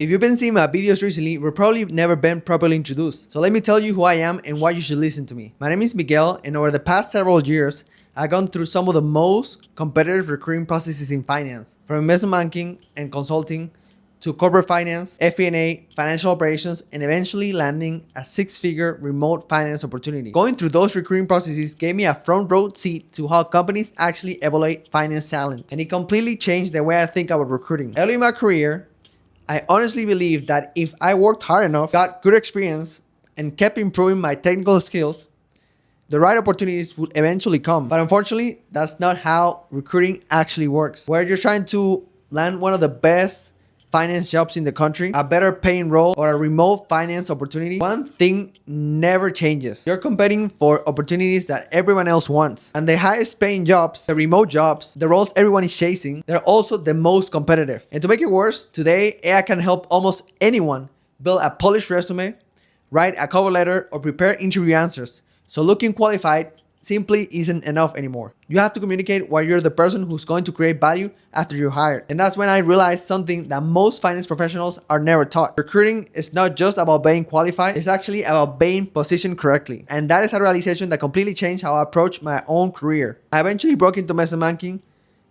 If you've been seeing my videos recently, we've probably never been properly introduced. So let me tell you who I am and why you should listen to me. My name is Miguel, and over the past several years, I've gone through some of the most competitive recruiting processes in finance, from investment banking and consulting to corporate finance, FP&A, financial operations, and eventually landing a six-figure remote finance opportunity. Going through those recruiting processes gave me a front row seat to how companies actually evaluate finance talent, and it completely changed the way I think about recruiting. Early in my career, I honestly believe that if I worked hard enough, got good experience, and kept improving my technical skills, the right opportunities would eventually come. But unfortunately, that's not how recruiting actually works. Where you're trying to land one of the best finance jobs in the country, a better paying role, or a remote finance opportunity, one thing never changes. You're competing for opportunities that everyone else wants. And the highest paying jobs, the remote jobs, the roles everyone is chasing, they're also the most competitive. And to make it worse, today AI can help almost anyone build a polished resume, write a cover letter, or prepare interview answers. So looking qualified simply isn't enough anymore. You have to communicate why you're the person who's going to create value after you're hired. And that's when I realized something that most finance professionals are never taught. Recruiting is not just about being qualified, it's actually about being positioned correctly. And that is a realization that completely changed how I approach my own career. I eventually broke into investment banking,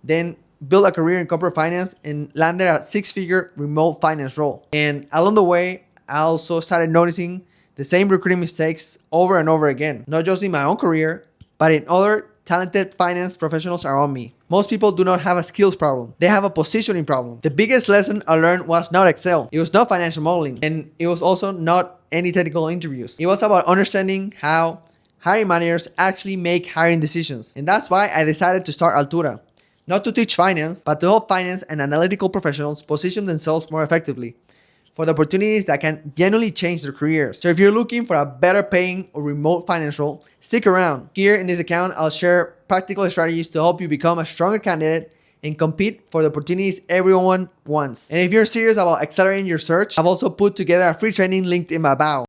then built a career in corporate finance and landed a six-figure remote finance role. And along the way, I also started noticing the same recruiting mistakes over and over again, not just in my own career, but in other talented finance professionals around me. Most people do not have a skills problem. They have a positioning problem. The biggest lesson I learned was not Excel. It was not financial modeling. And it was also not any technical interviews. It was about understanding how hiring managers actually make hiring decisions. And that's why I decided to start Altura. Not to teach finance, but to help finance and analytical professionals position themselves more effectively for the opportunities that can genuinely change their careers. So if you're looking for a better paying or remote finance role, stick around. Here in this account, I'll share practical strategies to help you become a stronger candidate and compete for the opportunities everyone wants. And if you're serious about accelerating your search, I've also put together a free training linked in my bio.